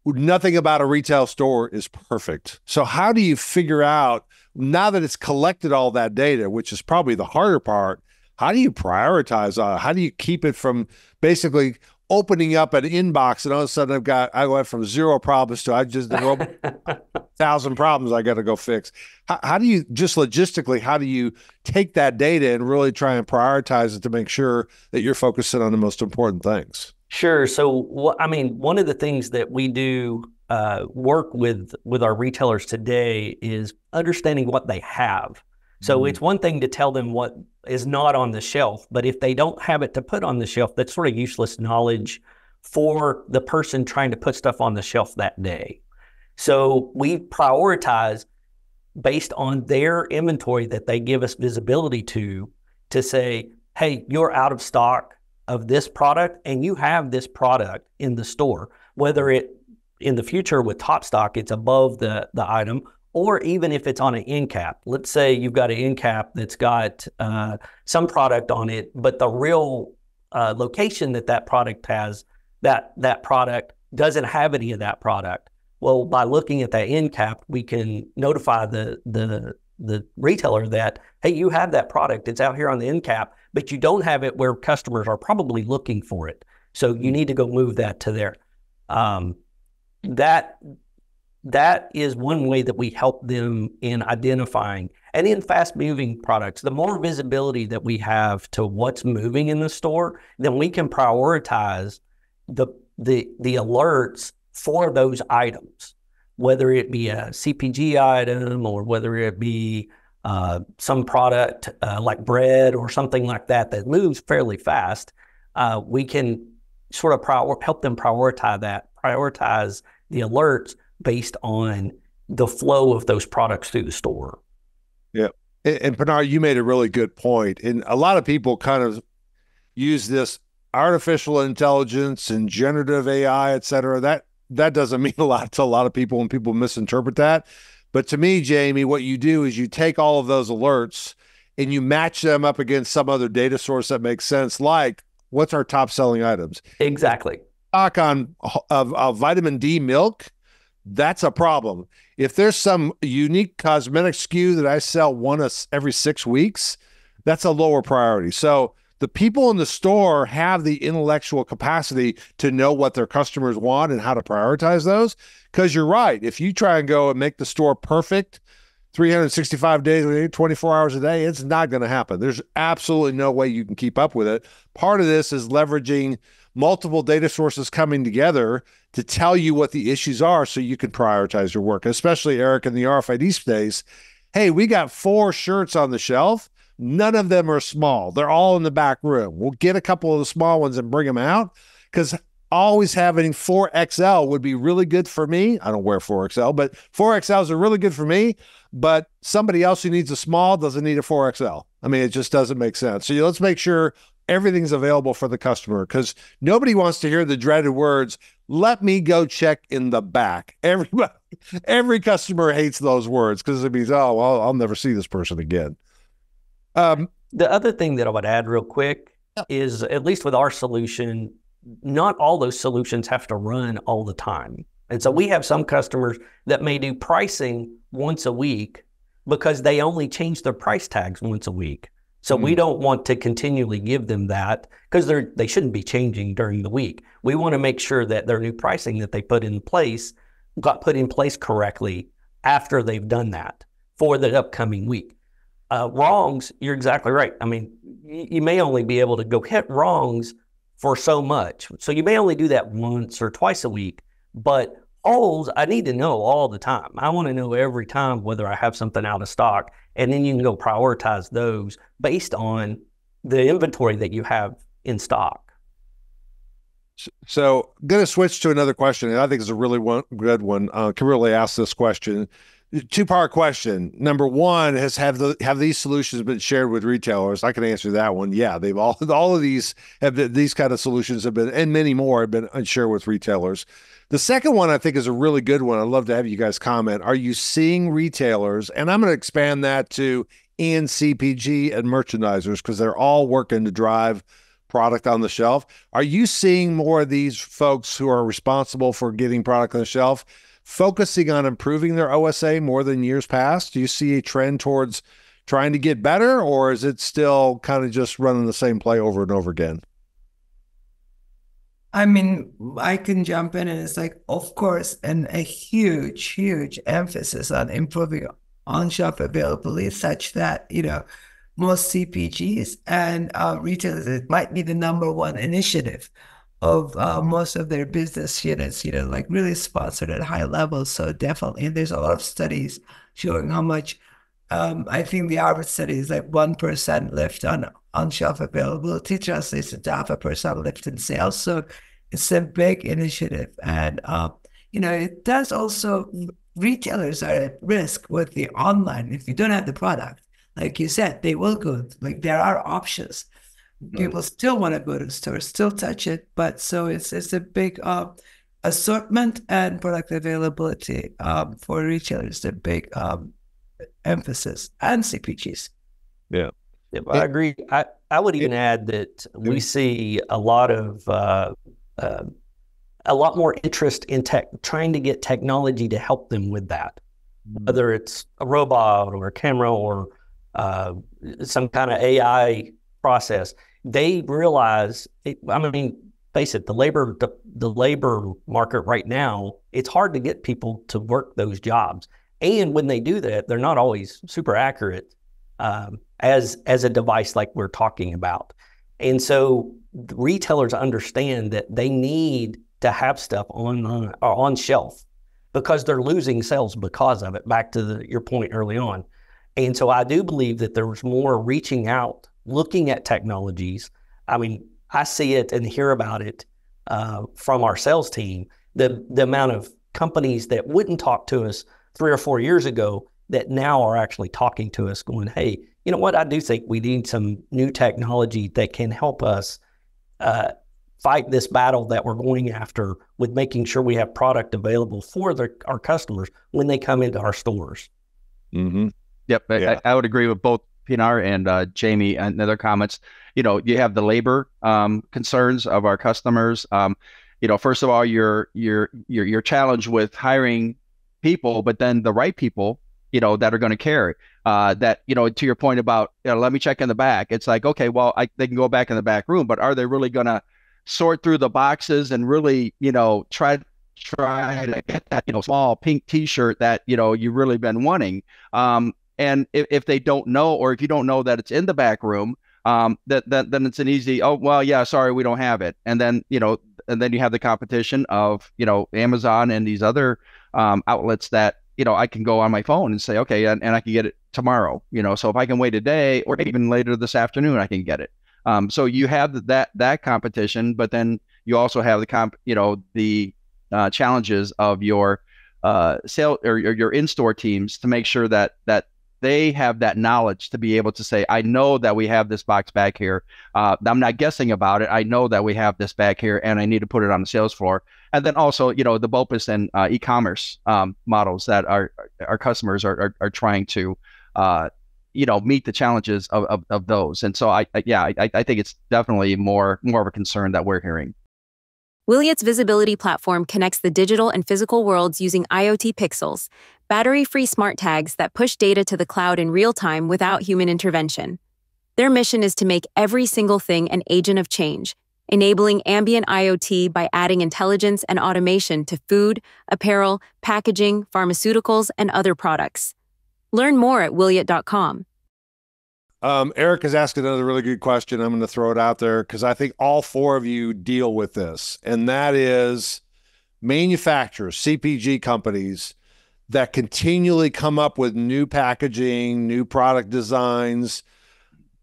Nothing about a retail store is perfect. So how do you figure out, now that it's collected all that data, which is probably the harder part, how do you prioritize? How do you keep it from basically opening up an inbox and all of a sudden I went from 0 problems to 1,000 problems I got to go fix. How do you, just logistically, how do you take that data and really try and prioritize it to make sure that you're focusing on the most important things? Sure. So, one of the things that we do work with our retailers today is understanding what they have. So it's one thing to tell them what is not on the shelf, but if they don't have it to put on the shelf, that's sort of useless knowledge for the person trying to put stuff on the shelf that day. So we prioritize based on their inventory that they give us visibility to say, hey, you're out of stock of this product and you have this product in the store, whether it in the future with top stock, it's above the item, or even if it's on an end cap. Let's say you've got an end cap that's got some product on it, but the real location that product has, that product doesn't have any of that product. Well, by looking at that end cap, we can notify the retailer that, hey, you have that product. It's out here on the end cap, but you don't have it where customers are probably looking for it. So you need to go move that to there. That is one way that we help them in identifying. And in fast-moving products, the more visibility that we have to what's moving in the store, then we can prioritize the alerts for those items, whether it be a CPG item or whether it be some product like bread or something like that moves fairly fast. We can sort of help them prioritize the alerts based on the flow of those products through the store. Yeah. And Pinar, you made a really good point. And a lot of people kind of use this artificial intelligence and generative AI, et cetera. That doesn't mean a lot to a lot of people when people misinterpret that. But to me, Jamie, what you do is you take all of those alerts and you match them up against some other data source that makes sense, like what's our top selling items? Exactly. Stock on vitamin D milk, that's a problem. If there's some unique cosmetic SKU that I sell every 6 weeks, that's a lower priority. So the people in the store have the intellectual capacity to know what their customers want and how to prioritize those. Because you're right. If you try and go and make the store perfect 365 days a day, 24 hours a day, it's not going to happen. There's absolutely no way you can keep up with it. Part of this is leveraging multiple data sources coming together to tell you what the issues are so you can prioritize your work, especially Eric in the RFID space. Hey, we got 4 shirts on the shelf. None of them are small. They're all in the back room. We'll get a couple of the small ones and bring them out, because always having 4XL would be really good for me. I don't wear 4XL, but 4XLs are really good for me. But somebody else who needs a small doesn't need a 4XL. I mean, it just doesn't make sense. So let's make sure everything's available for the customer, because nobody wants to hear the dreaded words, let me go check in the back. Every customer hates those words, because it means, oh, well, I'll never see this person again. The other thing that I would add real quick is, at least with our solution, not all those solutions have to run all the time. And so we have some customers that may do pricing once a week because they only change their price tags once a week. So we don't want to continually give them that, because they shouldn't be changing during the week. We want to make sure that their new pricing that they put in place got put in place correctly after they've done that for the upcoming week. Wrongs, you're exactly right. I mean, you may only be able to go hit wrongs for so much. So you may only do that once or twice a week, but holes, I need to know all the time. I want to know every time whether I have something out of stock, and then you can go prioritize those based on the inventory that you have in stock. So I'm going to switch to another question, and I think it's a really good one. Can really ask this question. 2-part question. Number one, have these solutions been shared with retailers? I can answer that one. Yeah, they've all of these these kind of solutions have been, and many more have been shared with retailers. The second one I think is a really good one. I'd love to have you guys comment. Are you seeing retailers, and I'm going to expand that to CPG and merchandisers, because they're all working to drive product on the shelf. Are you seeing more of these folks who are responsible for getting product on the shelf focusing on improving their OSA more than years past? Do you see a trend towards trying to get better, or is it still kind of just running the same play over and over again? I mean, I can jump in, and it's like, of course, and a huge, huge emphasis on improving on-shelf availability, such that, most CPGs and retailers, it might be the number one initiative of most of their business units, like really sponsored at high levels. So definitely, and there's a lot of studies showing how much, I think the Harvard study is like 1% lift on shelf availability translates into 0.5% lift in sales. So it's a big initiative. And, it does also, retailers are at risk with the online. If you don't have the product, like you said, they will go, like there are options. People still want to go to the store, still touch it, but so it's a big assortment and product availability for retailers. The big emphasis, and CPGs. Yeah, I agree. I would even add that we see a lot more interest in trying to get technology to help them with that, whether it's a robot or a camera or some kind of AI process. They realize, face it, the labor market right now, it's hard to get people to work those jobs. And when they do that, they're not always super accurate as a device like we're talking about. And so retailers understand that they need to have stuff on shelf, because they're losing sales because of it, back to your point early on. And so I do believe that there was more reaching out, looking at technologies. I mean, I see it and hear about it from our sales team, the amount of companies that wouldn't talk to us 3 or 4 years ago that now are actually talking to us going, hey, you know what, I do think we need some new technology that can help us fight this battle that we're going after with making sure we have product available for our customers when they come into our stores. Mm-hmm. Yep, yeah. I would agree with both Pinar and Jamie and other comments. You have the labor concerns of our customers. First of all, you're challenged with hiring people, but then the right people, that are going to carry that, to your point about, let me check in the back. It's like, okay, well, they can go back in the back room, but are they really going to sort through the boxes and really, try to get that, small pink T-shirt that, you've really been wanting? And if they don't know, or if you don't know that it's in the back room, then it's an easy, oh, well, yeah, sorry, we don't have it. And then, and then you have the competition of, Amazon and these other outlets that, I can go on my phone and say, okay, and I can get it tomorrow, so if I can wait a day or even later this afternoon, I can get it. So you have that competition, but then you also have the challenges of your sale or your in-store teams to make sure that they have that knowledge to be able to say, I know that we have this box back here. I'm not guessing about it. I know that we have this back here and I need to put it on the sales floor. And then also, the BOPUS and e-commerce models that our customers are trying to, meet the challenges of those. And so I think it's definitely more of a concern that we're hearing. Wiliot's visibility platform connects the digital and physical worlds using IoT pixels, battery-free smart tags that push data to the cloud in real time without human intervention. Their mission is to make every single thing an agent of change, enabling ambient IoT by adding intelligence and automation to food, apparel, packaging, pharmaceuticals, and other products. Learn more at wiliot.com. Eric has asked another really good question. I'm going to throw it out there because I think all four of you deal with this, and that is manufacturers, CPG companies that continually come up with new packaging, new product designs,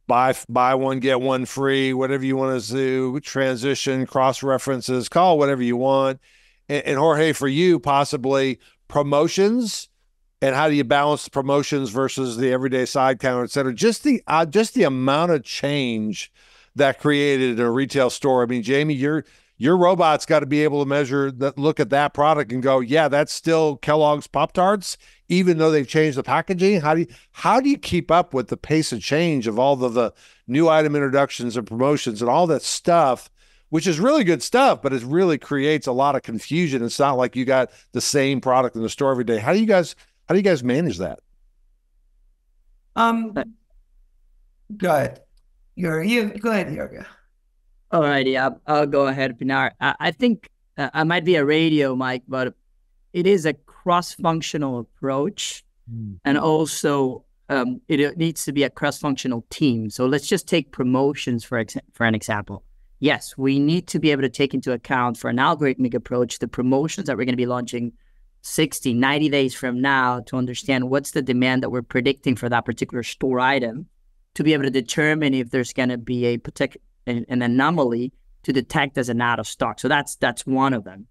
buy one, get one free, whatever you want to do, transition, cross-references, call whatever you want. And Jorge, for you, possibly promotions. And how do you balance the promotions versus the everyday side counter, et cetera? Just the amount of change that created in a retail store. I mean, Jamie, your robot's got to be able to measure that, look at that product and go, yeah, that's still Kellogg's Pop-Tarts, even though they've changed the packaging. How do you keep up with the pace of change of all the new item introductions and promotions and all that stuff, which is really good stuff, but it really creates a lot of confusion. It's not like you got the same product in the store every day. How do you guys manage that? Go ahead. Go ahead, Jorge. All right, yeah, I'll go ahead, Pinar. I think I might be a radio, Mike, but it is a cross-functional approach, and also it needs to be a cross-functional team. So let's just take promotions for an example. Yes, we need to be able to take into account for an algorithmic approach the promotions that we're going to be launching 60, 90 days from now to understand what's the demand that we're predicting for that particular store item to be able to determine if there's going to be an anomaly to detect as an out of stock. So that's one of them.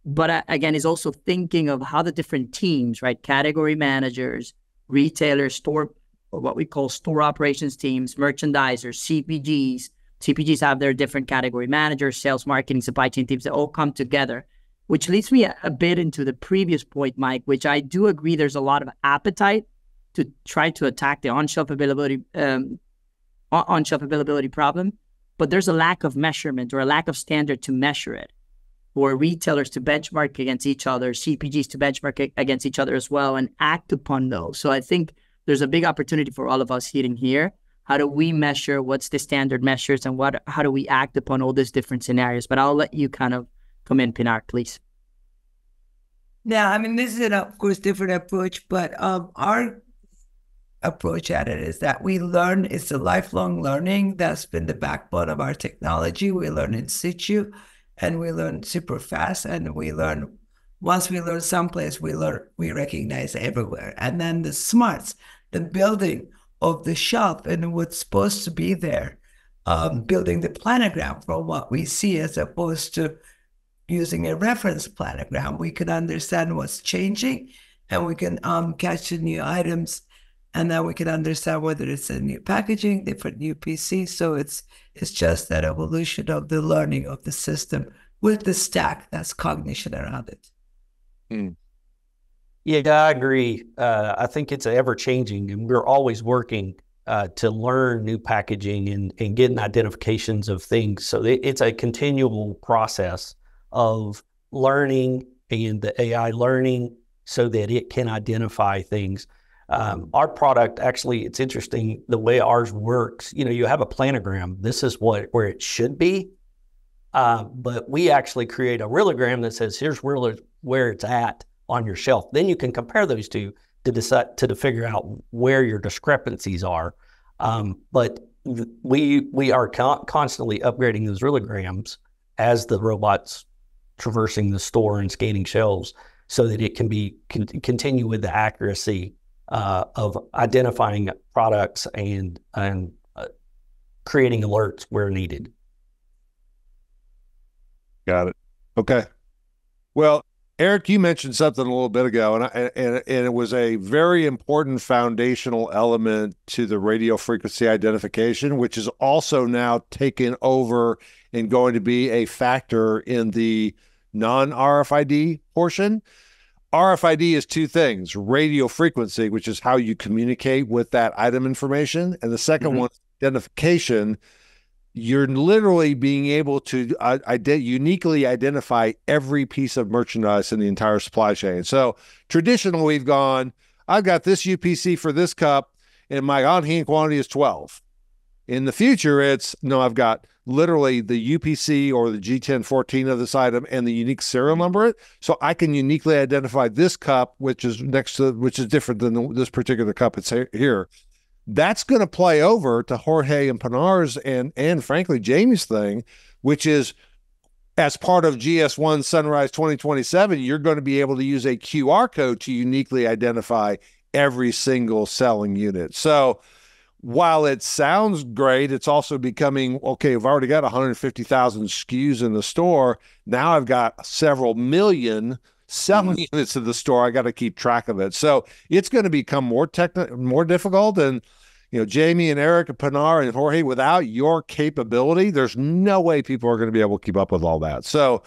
But again, is also thinking of how the different teams, right? Category managers, retailers, store, or what we call store operations teams, merchandisers, CPGs. CPGs have their different category managers, sales, marketing, supply chain teams that all come together, which leads me a bit into the previous point, Mike, which I do agree there's a lot of appetite to try to attack the on-shelf availability problem, but there's a lack of measurement or a lack of standard to measure it, for retailers to benchmark against each other, CPGs to benchmark against each other as well, and act upon those. So I think there's a big opportunity for all of us here. How do we measure? What's the standard measures, and how do we act upon all these different scenarios? But I'll let you kind of come in, Pinar, please. Yeah, I mean, this is an, of course, different approach, but our approach at it is that we learn. It's a lifelong learning that's been the backbone of our technology. We learn in situ, and we learn super fast, and we learn. Once we learn someplace, we recognize everywhere. And then the smarts, the building of the shelf and what's supposed to be there, building the planogram from what we see as opposed to using a reference planogram. We can understand what's changing, and we can catch the new items, and then we can understand whether it's a new packaging, different new PC. So it's just that evolution of the learning of the system with the stack that's cognition around it. Mm. Yeah, I agree. I think it's ever-changing, and we're always working to learn new packaging and getting identifications of things. So it's a continual process of learning and the AI learning so that it can identify things. Our product, actually, it's interesting the way ours works. You have a planogram. This is where it should be. But we actually create a realogram that says, here's where it's at on your shelf. Then you can compare those two to decide to figure out where your discrepancies are. But we are constantly upgrading those rillograms as the robot's traversing the store and scanning shelves, so that it can continue with the accuracy of identifying products and creating alerts where needed. Got it. Okay. Well, Eric, you mentioned something a little bit ago, and it was a very important foundational element to the radio frequency identification, which is also now taken over and going to be a factor in the non-RFID portion. RFID is two things: radio frequency, which is how you communicate with that item information, and the second one, identification. You're literally being able to uniquely identify every piece of merchandise in the entire supply chain. So traditionally, we've gone, I've got this UPC for this cup, and my on-hand quantity is 12. In the future, it's, no, I've got literally the UPC or the G1014 of this item and the unique serial number, so I can uniquely identify this cup, which is different than this particular cup it's here. That's going to play over to Jorge and Pinar's and frankly Jamie's thing, which is, as part of GS1 Sunrise 2027, you're going to be able to use a QR code to uniquely identify every single selling unit. So while it sounds great, it's also becoming, okay, I've already got 150,000 SKUs in the store. Now I've got several million selling units in the store. I got to keep track of it. So it's going to become more difficult. And, Jamie and Eric and Pinar and Jorge, without your capability, there's no way people are going to be able to keep up with all that. So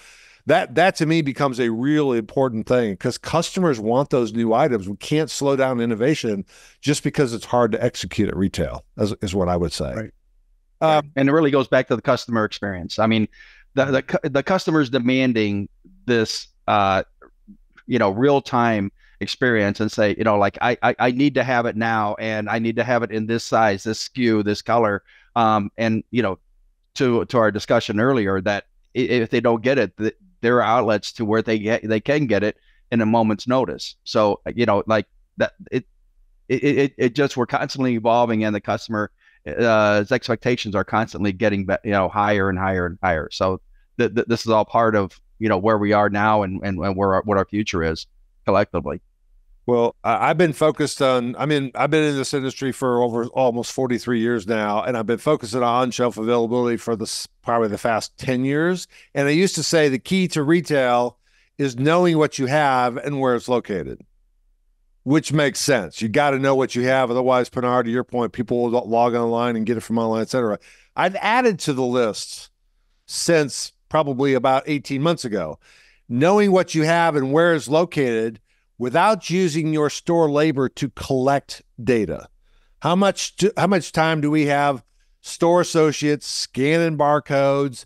that to me becomes a really important thing, because customers want those new items. We can't slow down innovation just because it's hard to execute at retail, is what I would say. Right. And it really goes back to the customer experience. I mean, the customer's demanding this, real-time experience, and say, I need to have it now, and I need to have it in this size, this SKU, this color. And to our discussion earlier, that if they don't get it, there are outlets to where they can get it in a moment's notice. So like that, it just, we're constantly evolving, and the customer expectations are constantly getting higher and higher and higher. So this is all part of where we are now and what our future is collectively. Well, I've been focused on, I've been in this industry for over almost 43 years now, and I've been focusing on shelf availability for probably the past 10 years. And I used to say the key to retail is knowing what you have and where it's located, which makes sense. You got to know what you have. Otherwise, Pinar, to your point, people will log online and get it from online, et cetera. I've added to the list since probably about 18 months ago, knowing what you have and where it's located without using your store labor to collect data. How much time do we have store associates scanning barcodes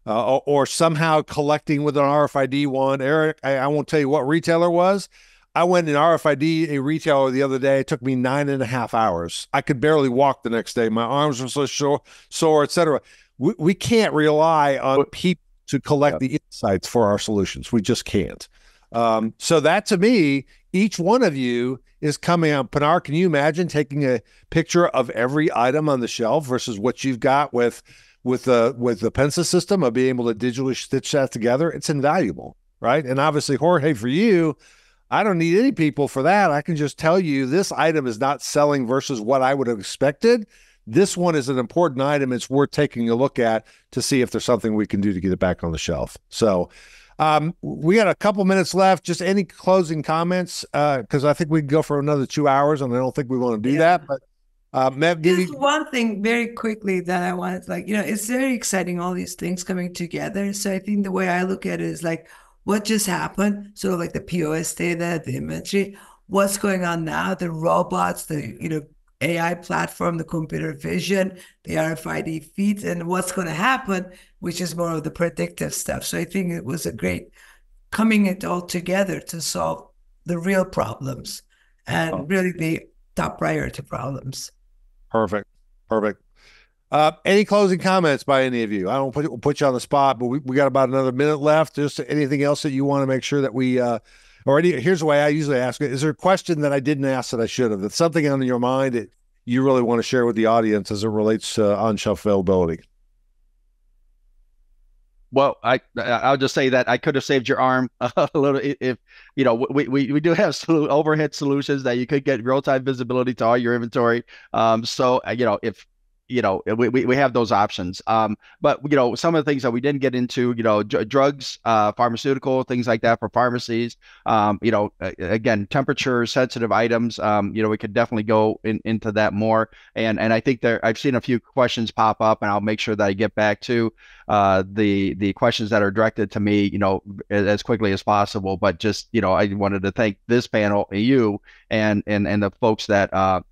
or somehow collecting with an RFID one? Eric, I won't tell you what retailer was. I went and RFID a retailer the other day. It took me 9.5 hours. I could barely walk the next day. My arms were so sore, et cetera. We can't rely on people to collect the insights for our solutions. We just can't. So that, to me, each one of you is coming out. Pinar, can you imagine taking a picture of every item on the shelf versus what you've got with the Pensa system of being able to digitally stitch that together? It's invaluable, right? And obviously, Jorge, for you, I don't need any people for that. I can just tell you this item is not selling versus what I would have expected. This one is an important item. It's worth taking a look at to see if there's something we can do to get it back on the shelf. So we got a couple minutes left. Just any closing comments? Because I think we can go for another 2 hours, and I don't think we want to do that. But Mev, just one thing very quickly that I wanted, it's very exciting, all these things coming together. So I think the way I look at it is like, what just happened? Sort of like the POS data, the inventory. What's going on now? The robots, the AI platform, the computer vision, the RFID feeds, and what's going to happen, which is more of the predictive stuff. So I think it was a great coming it all together to solve the real problems and really the top priority problems. Perfect. Any closing comments by any of you? I don't put you on the spot, but we got about another minute left. Just anything else that you want to make sure that we here's the way I usually ask it. Is there a question that I didn't ask that I should have? That's something on your mind that you really want to share with the audience as it relates to on-shelf availability? Well, I'll just say that I could have saved your arm a little if, we do have overhead solutions that you could get real-time visibility to all your inventory. So, if we have those options. But some of the things that we didn't get into, drugs, pharmaceutical, things like that for pharmacies. Again, temperature sensitive items. We could definitely go into that more. And I think I've seen a few questions pop up, and I'll make sure that I get back to the questions that are directed to me, as quickly as possible. But just, I wanted to thank this panel, you, and the folks that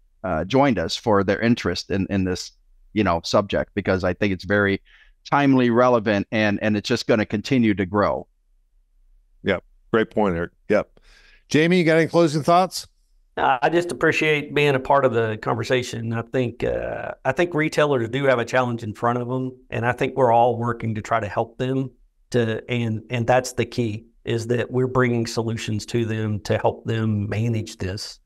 joined us for their interest in this subject, because I think it's very timely, relevant, and it's just going to continue to grow. Yep. Great point, Eric. Yep. Jamie, you got any closing thoughts? I just appreciate being a part of the conversation. I think retailers do have a challenge in front of them, and I think we're all working to try to help them and that's the key, is that we're bringing solutions to them to help them manage this.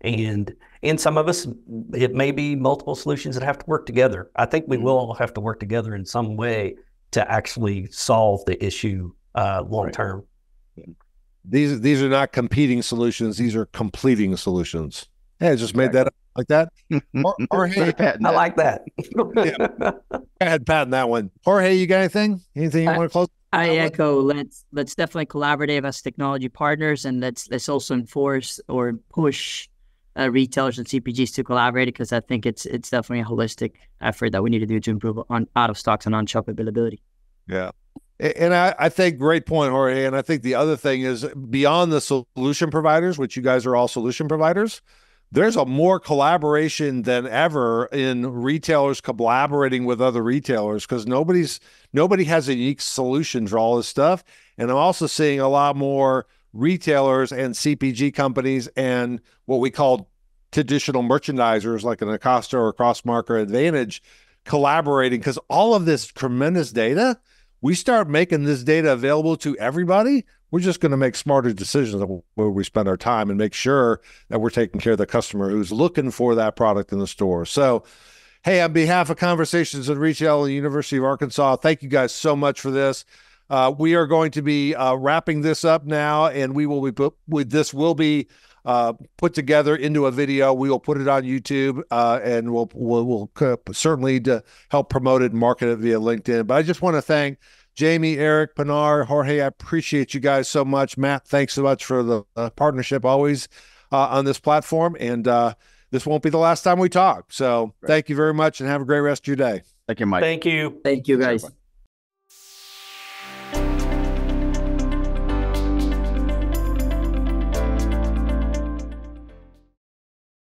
And some of us, it may be multiple solutions that have to work together. I think we will all have to work together in some way to actually solve the issue long term. These are not competing solutions. These are completing solutions. Hey, I just made that up like that. Jorge, I like that. Yeah. I had patent that one. Jorge, you got anything? Anything you want to close? I echo. Let's definitely collaborate as technology partners, and let's also enforce or push retailers and CPGs to collaborate, because I think it's definitely a holistic effort that we need to do to improve on out of stocks and on-shelf availability. Yeah. And I think great point, Jorge. And I think the other thing is, beyond the solution providers, which you guys are all solution providers, there's a more collaboration than ever in retailers collaborating with other retailers, because nobody has a unique solution for all this stuff. And I'm also seeing a lot more retailers and CPG companies and what we call traditional merchandisers like an Acosta or Crossmark or Advantage collaborating, because all of this tremendous data, we start making this data available to everybody, we're just going to make smarter decisions where we spend our time and make sure that we're taking care of the customer who's looking for that product in the store. So, hey, on behalf of Conversations in Retail at the University of Arkansas, thank you guys so much for this. We are going to be wrapping this up now, and we will be this will be put together into a video. We will put it on YouTube, and we'll certainly help promote it and market it via LinkedIn. But I just want to thank Jamie, Eric, Pinar, Jorge. I appreciate you guys so much. Matt, thanks so much for the partnership always on this platform. And this won't be the last time we talk. So Thank you very much, and have a great rest of your day. Thank you, Mike. Thank you. Thank you, guys.